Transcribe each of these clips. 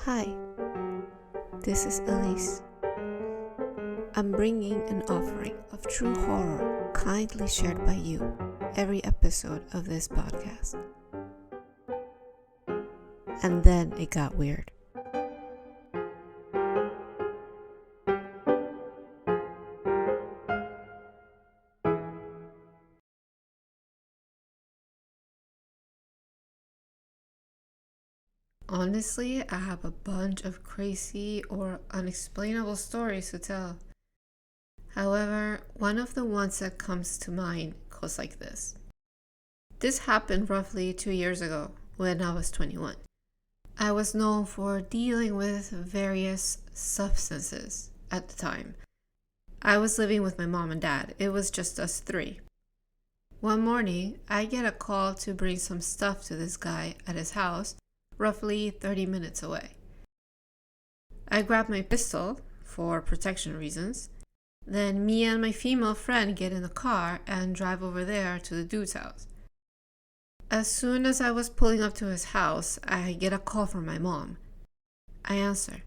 Hi, this is Elise. I'm bringing an offering of true horror kindly shared by you every episode of this podcast. And then it got weird. Honestly, I have a bunch of crazy or unexplainable stories to tell. However, one of the ones that comes to mind goes like this. This happened roughly 2 years ago when I was 21. I was known for dealing with various substances at the time. I was living with my mom and dad. It was just us three. One morning, I get a call to bring some stuff to this guy at his house, roughly 30 minutes away. I grab my pistol for protection reasons. Then me and my female friend get in the car and drive over there to the dude's house. As soon as I was pulling up to his house, I get a call from my mom. I answer.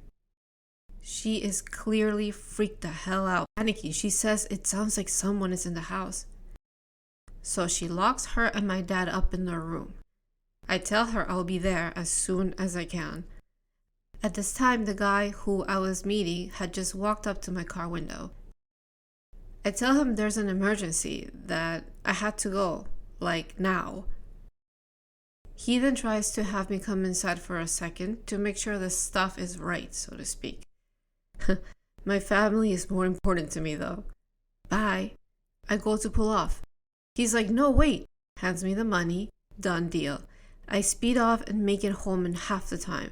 She is clearly freaked the hell out, panicking. She says it sounds like someone is in the house. So she locks her and my dad up in their room. I tell her I'll be there as soon as I can. At this time, the guy who I was meeting had just walked up to my car window. I tell him there's an emergency, that I had to go, like now. He then tries to have me come inside for a second to make sure the stuff is right, so to speak. My family is more important to me though. Bye. I go to pull off. He's like, no, wait. Hands me the money. Done deal. I speed off and make it home in half the time,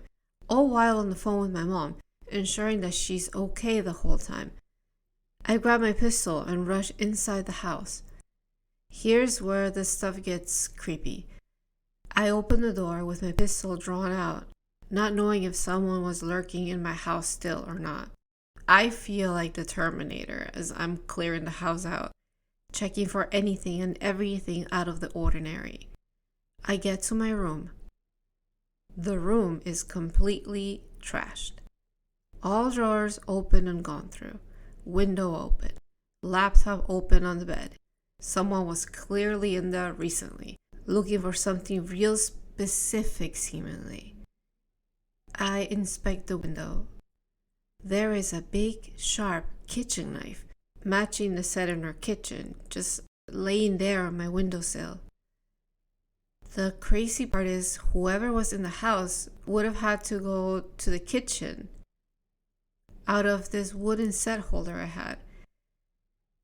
all while on the phone with my mom, ensuring that she's okay the whole time. I grab my pistol and rush inside the house. Here's where the stuff gets creepy. I open the door with my pistol drawn out, not knowing if someone was lurking in my house still or not. I feel like the Terminator as I'm clearing the house out, checking for anything and everything out of the ordinary. I get to my room. The room is completely trashed. All drawers open and gone through. Window open. Laptop open on the bed. Someone was clearly in there recently, looking for something real specific seemingly. I inspect the window. There is a big, sharp kitchen knife, matching the set in our kitchen, just laying there on my windowsill. The crazy part is whoever was in the house would have had to go to the kitchen out of this wooden set holder I had.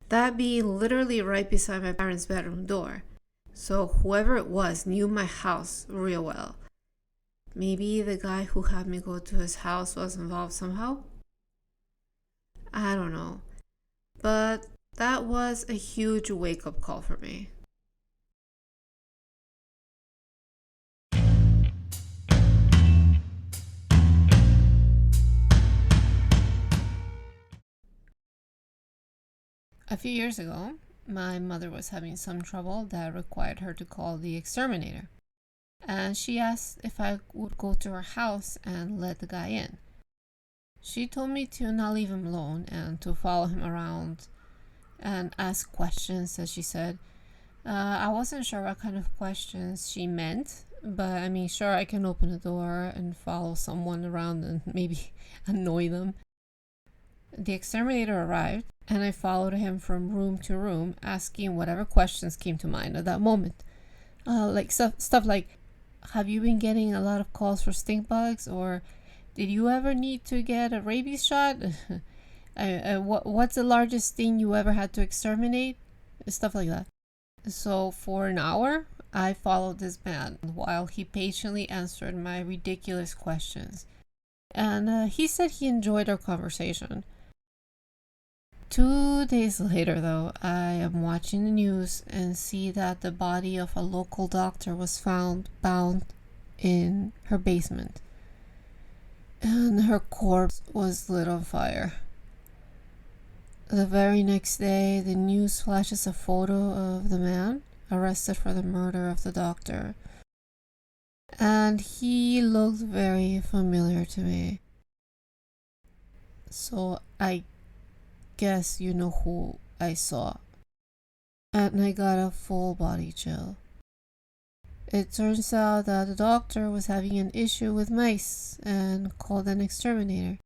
That being literally right beside my parents' bedroom door. So whoever it was knew my house real well. Maybe the guy who had me go to his house was involved somehow? I don't know. But that was a huge wake-up call for me. A few years ago, my mother was having some trouble that required her to call the Exterminator. And she asked if I would go to her house and let the guy in. She told me to not leave him alone and to follow him around and ask questions, as she said. I wasn't sure what kind of questions she meant, but I mean, sure, I can open the door and follow someone around and maybe annoy them. The Exterminator arrived, and I followed him from room to room, asking whatever questions came to mind at that moment. Like stuff like, have you been getting a lot of calls for stink bugs? Or did you ever need to get a rabies shot? What's the largest thing you ever had to exterminate? Stuff like that. So for an hour, I followed this man while he patiently answered my ridiculous questions. And he said he enjoyed our conversation. 2 days later, though, I am watching the news and see that the body of a local doctor was found bound in her basement. And her corpse was lit on fire. The very next day, the news flashes a photo of the man arrested for the murder of the doctor. and he looked very familiar to me. So I guess you know who I saw. And I got a full body chill. It turns out that the doctor was having an issue with mice and called an exterminator,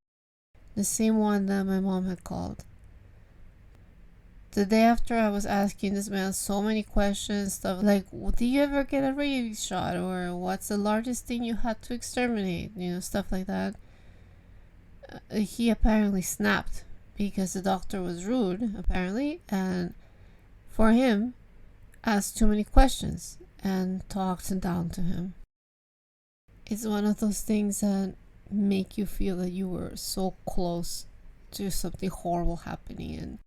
the same one that my mom had called. The day after, I was asking this man so many questions, stuff like, do you ever get a rabies shot? Or what's the largest thing you had to exterminate? Stuff like that. He apparently snapped because the doctor was rude, apparently, and for him, asked too many questions and talked down to him. It's one of those things that make you feel that you were so close to something horrible happening,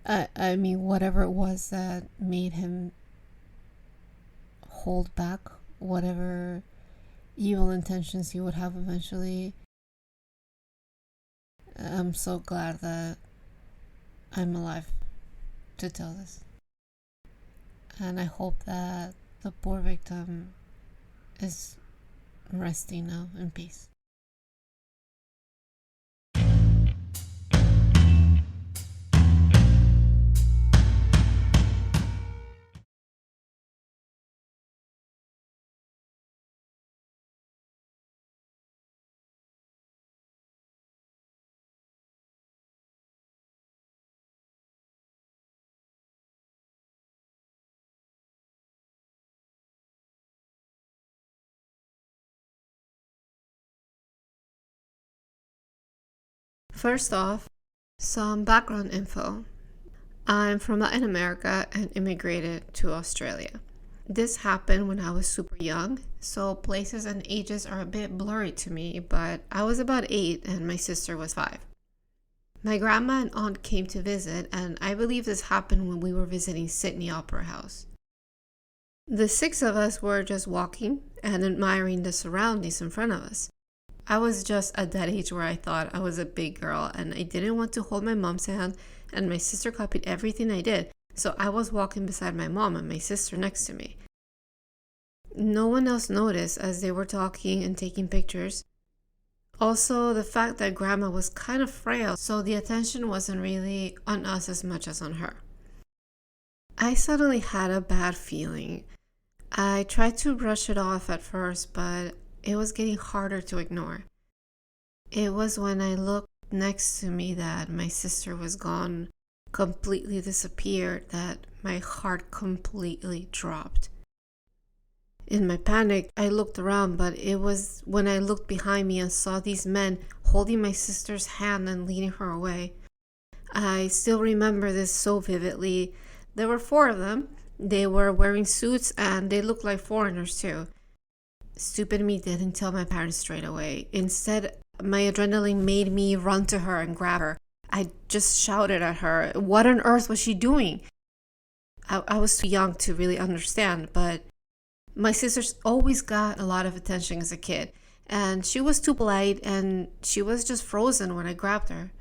and I mean, whatever it was that made him hold back whatever evil intentions he would have eventually. I'm so glad that I'm alive to tell this. And I hope that the poor victim is resting now in peace. First off, some background info. I'm from Latin America and immigrated to Australia. This happened when I was super young, so places and ages are a bit blurry to me, but I was about 8 and my sister was 5. My grandma and aunt came to visit, and I believe this happened when we were visiting Sydney Opera House. The 6 of us were just walking and admiring the surroundings in front of us. I was just at that age where I thought I was a big girl and I didn't want to hold my mom's hand, and my sister copied everything I did, so I was walking beside my mom and my sister next to me. No one else noticed as they were talking and taking pictures. Also, the fact that grandma was kind of frail, so the attention wasn't really on us as much as on her. I suddenly had a bad feeling. I tried to brush it off at first, but it was getting harder to ignore. It was when I looked next to me that my sister was gone, completely disappeared, that my heart completely dropped. In my panic, I looked around, but it was when I looked behind me and saw these men holding my sister's hand and leading her away. I still remember this so vividly. There were 4 of them. They were wearing suits and they looked like foreigners too. Stupid me didn't tell my parents straight away. Instead, my adrenaline made me run to her and grab her. I just shouted at her. What on earth was she doing? I was too young to really understand, but my sister's always got a lot of attention as a kid, and she was too polite and she was just frozen when I grabbed her.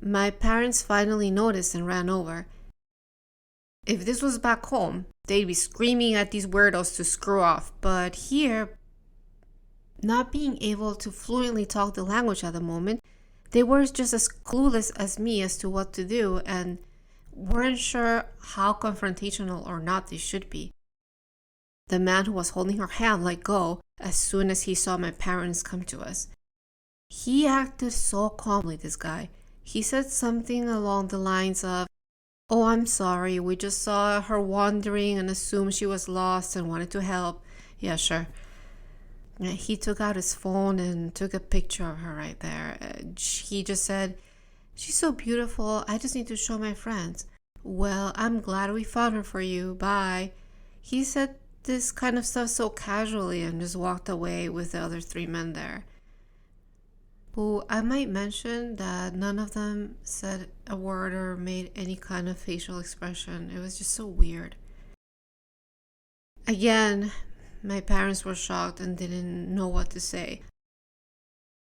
My parents finally noticed and ran over. If this was back home, they'd be screaming at these weirdos to screw off. But here, not being able to fluently talk the language at the moment, they were just as clueless as me as to what to do and weren't sure how confrontational or not they should be. The man who was holding her hand let go as soon as he saw my parents come to us. He acted so calmly, this guy. He said something along the lines of, "Oh, I'm sorry, we just saw her wandering and assumed she was lost and wanted to help." Yeah, sure. He took out his phone and took a picture of her right there. He just said, "She's so beautiful, I just need to show my friends." "Well, I'm glad we found her for you, bye." He said this kind of stuff so casually and just walked away with the other 3 men there. Who I might mention that none of them said a word or made any kind of facial expression. It was just so weird. Again, my parents were shocked and didn't know what to say.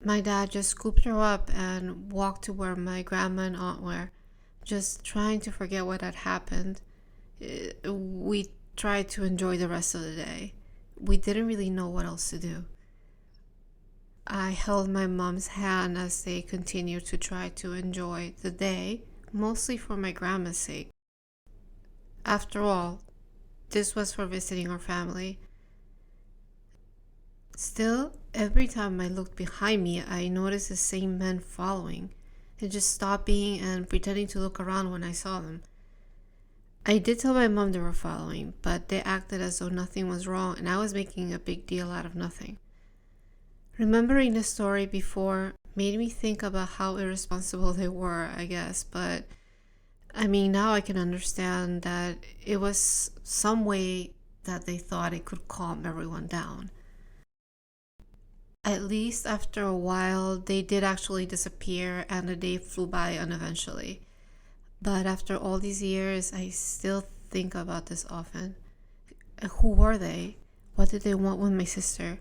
My dad just scooped her up and walked to where my grandma and aunt were, just trying to forget what had happened. We tried to enjoy the rest of the day. we didn't really know what else to do. I held my mom's hand as they continued to try to enjoy the day, mostly for my grandma's sake. After all, this was for visiting our family. Still, every time I looked behind me, I noticed the same men following, and just stopping and pretending to look around when I saw them. I did tell my mom they were following, but they acted as though nothing was wrong and I was making a big deal out of nothing. Remembering the story before made me think about how irresponsible they were, I guess, but now I can understand that it was some way that they thought it could calm everyone down. At least after a while, they did actually disappear and the day flew by uneventually. But after all these years, I still think about this often. Who were they? What did they want with my sister?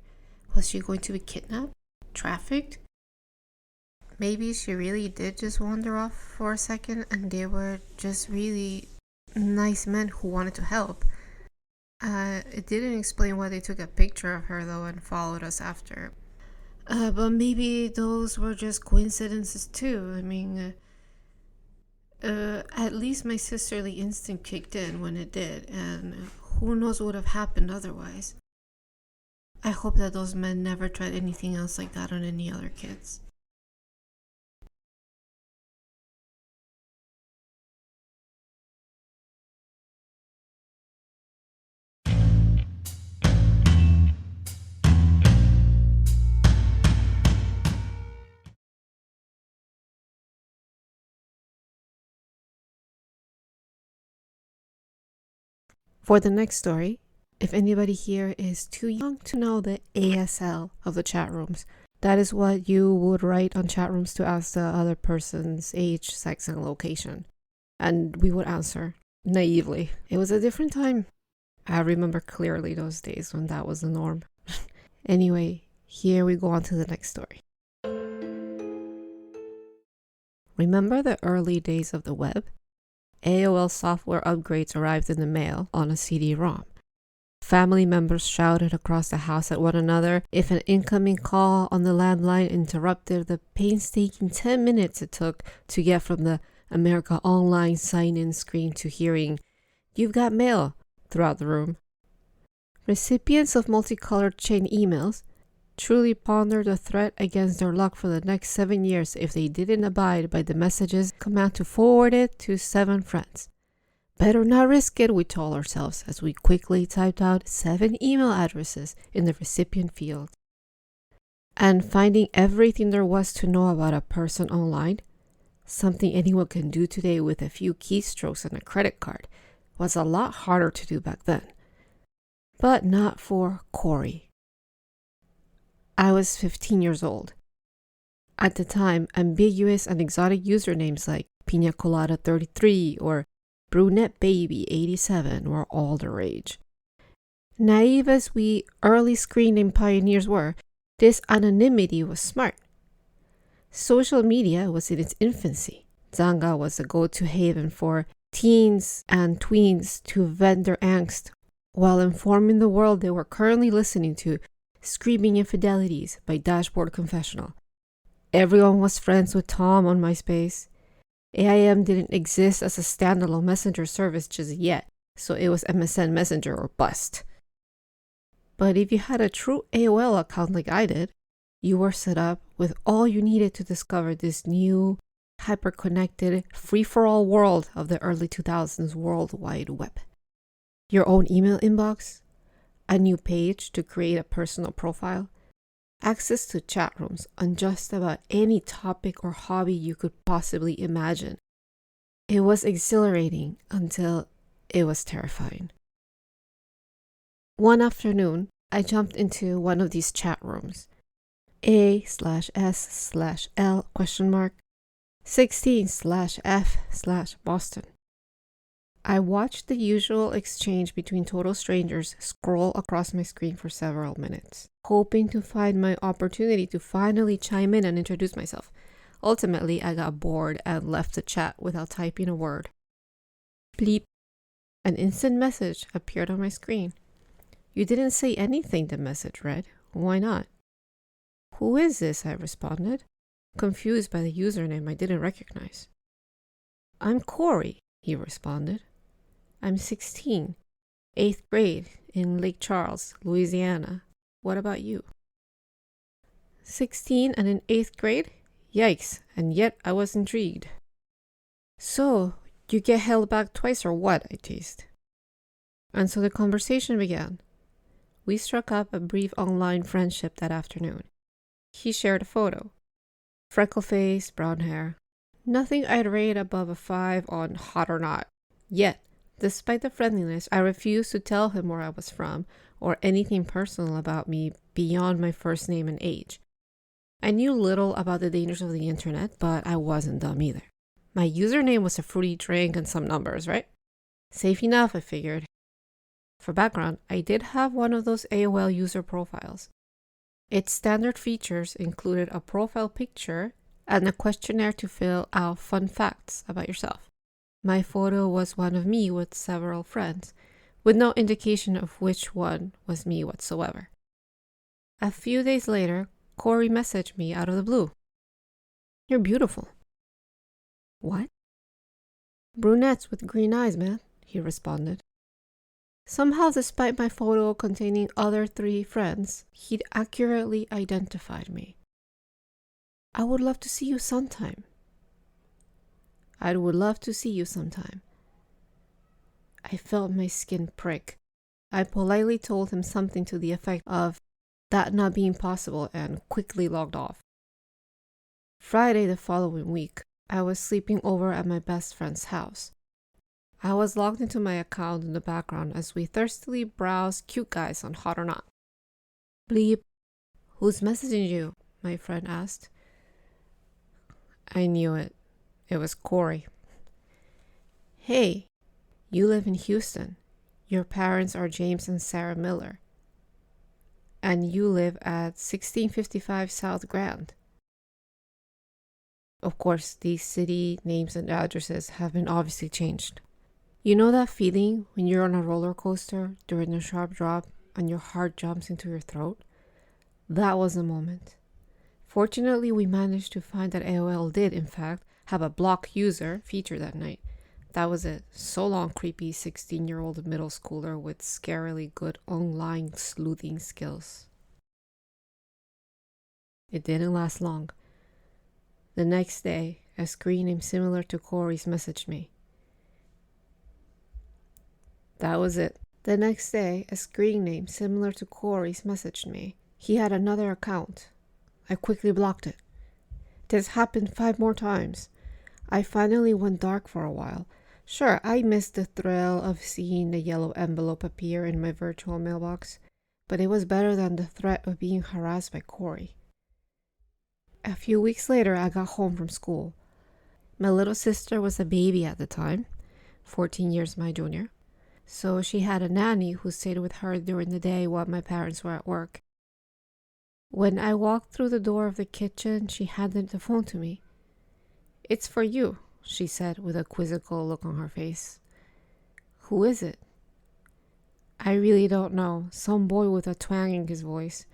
Was she going to be kidnapped? Trafficked? Maybe she really did just wander off for a second and they were just really nice men who wanted to help. It didn't explain why they took a picture of her though and followed us after. But maybe those were just coincidences too. At least my sisterly instinct kicked in when it did, and who knows what would have happened otherwise. I hope that those men never tried anything else like that on any other kids. For the next story, if anybody here is too young to know the ASL of the chat rooms, that is what you would write on chat rooms to ask the other person's age, sex, and location. And we would answer naively. It was a different time. I remember clearly those days when that was the norm. Anyway, here we go on to the next story. Remember the early days of the web? AOL software upgrades arrived in the mail on a CD-ROM. Family members shouted across the house at one another if an incoming call on the landline interrupted the painstaking 10 minutes it took to get from the America Online sign-in screen to hearing, "You've got mail," throughout the room. Recipients of multicolored chain emails truly pondered the threat against their luck for the next 7 years if they didn't abide by the message's command to forward it to 7 friends. Better not risk it, we told ourselves as we quickly typed out 7 email addresses in the recipient field. And finding everything there was to know about a person online, something anyone can do today with a few keystrokes and a credit card, was a lot harder to do back then. But not for Corey. I was 15 years old. At the time, ambiguous and exotic usernames like Pina Colada 33 or Brunette Baby 87 were all the rage. Naive as we early screen name pioneers were, this anonymity was smart. Social media was in its infancy. Zanga was a go-to haven for teens and tweens to vent their angst while informing the world they were currently listening to Screaming Infidelities by Dashboard Confessional. Everyone was friends with Tom on MySpace. AIM didn't exist as a standalone messenger service just yet, so it was MSN Messenger or bust. But if you had a true AOL account like I did, you were set up with all you needed to discover this new, hyper-connected, free-for-all world of the early 2000s World Wide Web. Your own email inbox, a new page to create a personal profile, access to chat rooms on just about any topic or hobby you could possibly imagine. It was exhilarating until it was terrifying. One afternoon, I jumped into one of these chat rooms. A/S/L 16/F/Boston. I watched the usual exchange between total strangers scroll across my screen for several minutes, hoping to find my opportunity to finally chime in and introduce myself. Ultimately, I got bored and left the chat without typing a word. Bleep. An instant message appeared on my screen. You didn't say anything, the message read. Why not? Who is this? I responded, confused by the username I didn't recognize. I'm Corey, he responded. I'm 16, 8th grade in Lake Charles, Louisiana. What about you? 16 and in 8th grade? Yikes, and yet I was intrigued. So, you get held back twice or what? I teased. And so the conversation began. We struck up a brief online friendship that afternoon. He shared a photo. Freckle face, brown hair. Nothing I'd rate above a 5 on hot or not. Yet, despite the friendliness, I refused to tell him where I was from or anything personal about me beyond my first name and age. I knew little about the dangers of the internet, but I wasn't dumb either. My username was a fruity drink and some numbers, right? Safe enough, I figured. For background, I did have one of those AOL user profiles. Its standard features included a profile picture and a questionnaire to fill out fun facts about yourself. My photo was one of me with several friends, with no indication of which one was me whatsoever. A few days later, Corey messaged me out of the blue. You're beautiful. What? Brunettes with green eyes, man, he responded. Somehow, despite my photo containing other 3 friends, he'd accurately identified me. I would love to see you sometime. I would love to see you sometime. I felt my skin prick. I politely told him something to the effect of that not being possible and quickly logged off. Friday the following week, I was sleeping over at my best friend's house. I was logged into my account in the background as we thirstily browsed cute guys on Hot or Not. Bleep. Who's messaging you? My friend asked. I knew it. It was Corey. Hey, you live in Houston. Your parents are James and Sarah Miller. And you live at 1655 South Grand. Of course, these city names and addresses have been obviously changed. You know that feeling when you're on a roller coaster during a sharp drop and your heart jumps into your throat? That was the moment. Fortunately, we managed to find that AOL did, in fact, have a block user feature that night. That was it. So long, creepy 16-year-old middle schooler with scarily good online sleuthing skills. It didn't last long. The next day, a screen name similar to Corey's messaged me. That was it. The next day, a screen name similar to Corey's messaged me. He had another account. I quickly blocked it. This happened 5 more times. I finally went dark for a while. Sure, I missed the thrill of seeing the yellow envelope appear in my virtual mailbox, but it was better than the threat of being harassed by Corey. A few weeks later, I got home from school. My little sister was a baby at the time, 14 years my junior. So she had a nanny who stayed with her during the day while my parents were at work. When I walked through the door of the kitchen, she handed the phone to me. It's for you, she said with a quizzical look on her face. Who is it? I really don't know. Some boy with a twang in his voice.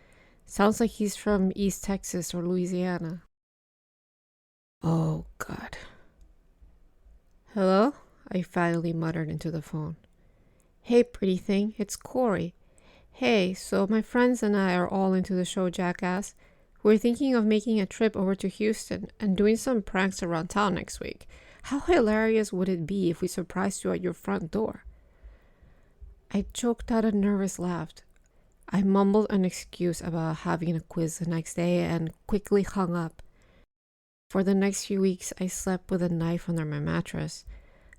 Sounds like he's from East Texas or Louisiana. Oh, God. Hello? I finally muttered into the phone. Hey, pretty thing, it's Corey. Hey, so my friends and I are all into the show Jackass. We're thinking of making a trip over to Houston and doing some pranks around town next week. How hilarious would it be if we surprised you at your front door? I choked out a nervous laugh. I mumbled an excuse about having a quiz the next day and quickly hung up. For the next few weeks, I slept with a knife under my mattress.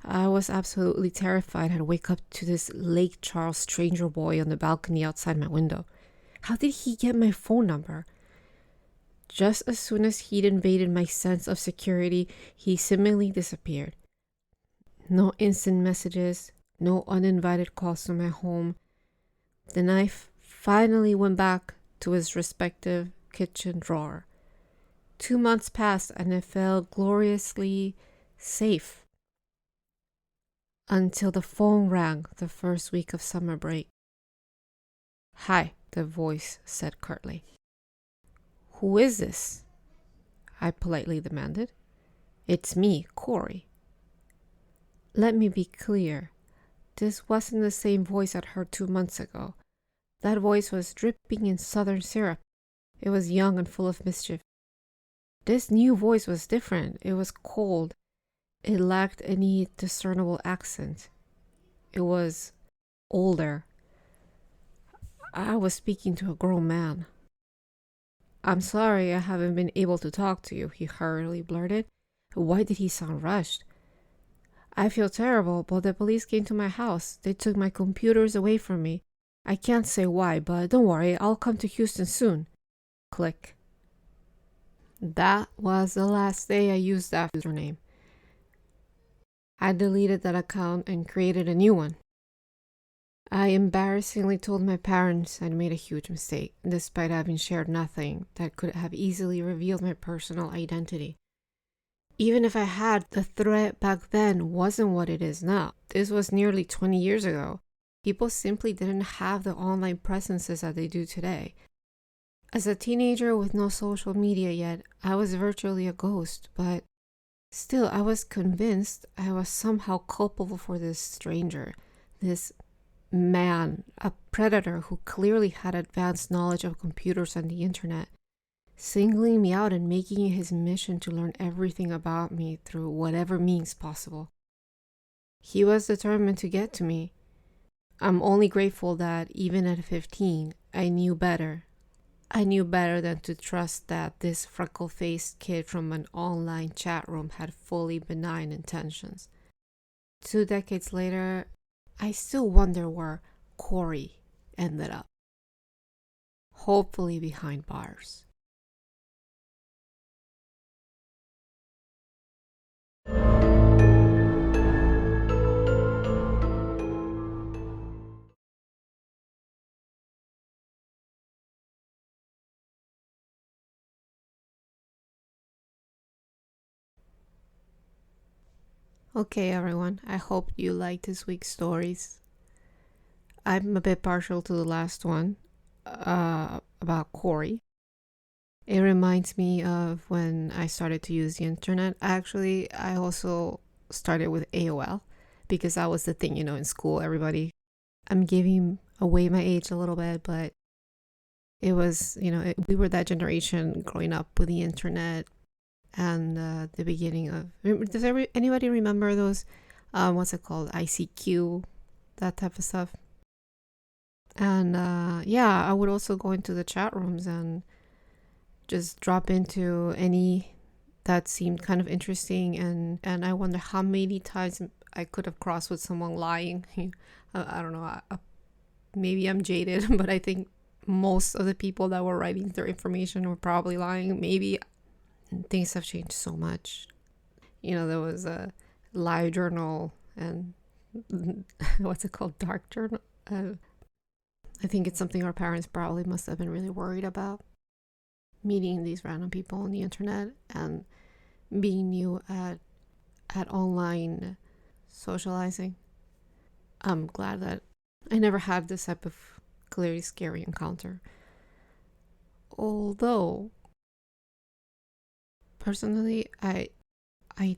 I was absolutely terrified I'd wake up to this Lake Charles stranger boy on the balcony outside my window. How did he get my phone number? Just as soon as he'd invaded my sense of security, he seemingly disappeared. No instant messages, no uninvited calls to my home. The knife finally went back to his respective kitchen drawer. 2 months passed and I felt gloriously safe. Until the phone rang the first week of summer break. "Hi," the voice said curtly. "Who is this?" I politely demanded. "It's me, Corey." Let me be clear. This wasn't the same voice I'd heard 2 months ago. That voice was dripping in southern syrup. It was young and full of mischief. This new voice was different. It was cold. It lacked any discernible accent. It was older. I was speaking to a grown man. "I'm sorry I haven't been able to talk to you," he hurriedly blurted. Why did he sound rushed? "I feel terrible, but the police came to my house. They took my computers away from me. I can't say why, but don't worry, I'll come to Houston soon." Click. That was the last day I used that username. I deleted that account and created a new one. I embarrassingly told my parents I'd made a huge mistake, despite having shared nothing that could have easily revealed my personal identity. Even if I had, the threat back then wasn't what it is now. This was nearly 20 years ago. People simply didn't have the online presences that they do today. As a teenager with no social media yet, I was virtually a ghost, but still I was convinced I was somehow culpable for this stranger, this man, a predator who clearly had advanced knowledge of computers and the internet, singling me out and making it his mission to learn everything about me through whatever means possible. He was determined to get to me. I'm only grateful that even at 15, I knew better. I knew better than to trust that this freckle-faced kid from an online chat room had fully benign intentions. 2 decades later, I still wonder where Corey ended up. Hopefully behind bars. Okay, everyone, I hope you liked this week's stories. I'm a bit partial to the last one about Corey. It reminds me of when I started to use the internet. Actually, I also started with AOL because that was the thing, in school, everybody. I'm giving away my age a little bit, but it was, we were that generation growing up with the internet and the beginning of, does anybody remember those, what's it called, ICQ, that type of stuff? And I would also go into the chat rooms and just drop into any that seemed kind of interesting, and I wonder how many times I could have crossed with someone lying. I don't know, maybe I'm jaded, but I think most of the people that were writing their information were probably lying. Maybe things have changed so much. There was a live journal and what's it called, dark journal. I think it's something our parents probably must have been really worried about, meeting these random people on the internet and being new at online socializing. I'm glad that I never had this type of clearly scary encounter. Although, personally, I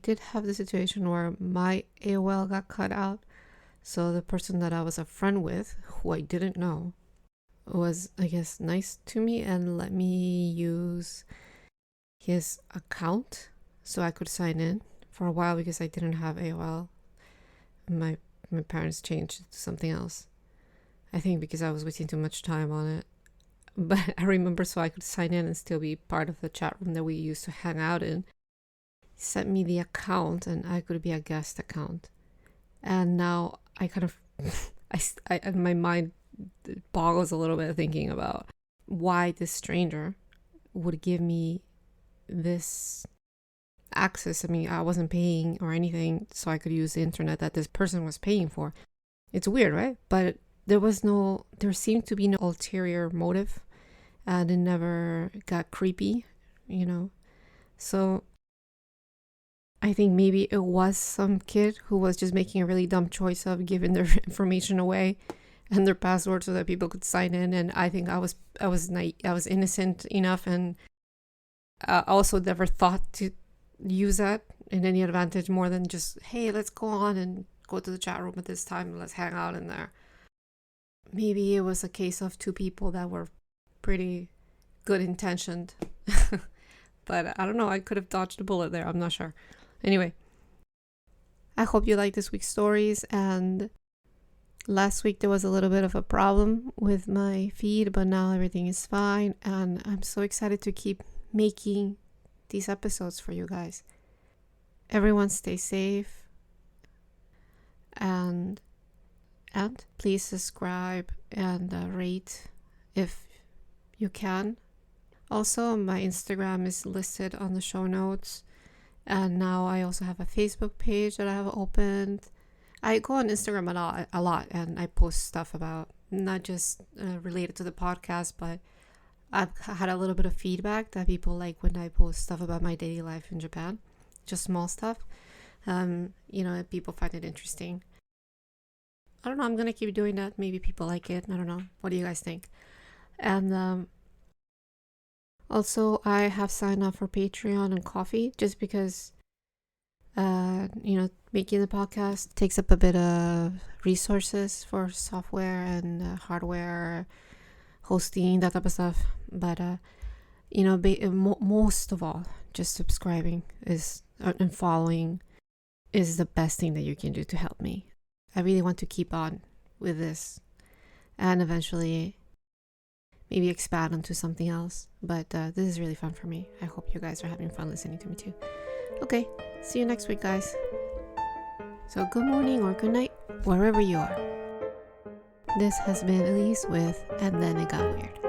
did have the situation where my AOL got cut out. So the person that I was a friend with, who I didn't know, was, I guess, nice to me and let me use his account so I could sign in for a while because I didn't have AOL. My parents changed it to something else. I think because I was wasting too much time on it. But I remember, so I could sign in and still be part of the chat room that we used to hang out in. He sent me the account and I could be a guest account. And now I kind of, in my mind boggles a little bit thinking about why this stranger would give me this access. I mean, I wasn't paying or anything, so I could use the internet that this person was paying for. It's weird, right? But there seemed to be no ulterior motive, and it never got creepy, So I think maybe it was some kid who was just making a really dumb choice of giving their information away and their password so that people could sign in. And I think I was innocent enough, and I also never thought to use that in any advantage more than just, hey, let's go on and go to the chat room at this time and let's hang out in there. Maybe it was a case of two people that were pretty good intentioned. But I don't know, I could have dodged a bullet there, I'm not sure. Anyway, I hope you like this week's stories. And last week there was a little bit of a problem with my feed, but now everything is fine, and I'm so excited to keep making these episodes for you guys. Everyone stay safe, and please subscribe and rate if you can. Also, my Instagram is listed on the show notes, and now I also have a Facebook page that I have opened. I go on Instagram a lot, and I post stuff about not just related to the podcast, but I've had a little bit of feedback that people like when I post stuff about my daily life in Japan, just small stuff. People find it interesting. I don't know, I'm gonna keep doing that. Maybe people like it. I don't know. What do you guys think? And also, I have signed up for Patreon and Coffee just because making the podcast takes up a bit of resources for software and hardware, hosting, that type of stuff. But most of all, just subscribing and following is the best thing that you can do to help me. I really want to keep on with this and eventually maybe expand onto something else. But this is really fun for me. I hope you guys are having fun listening to me too. Okay, see you next week, guys. So good morning or good night, wherever you are. This has been Elise with And Then It Got Weird.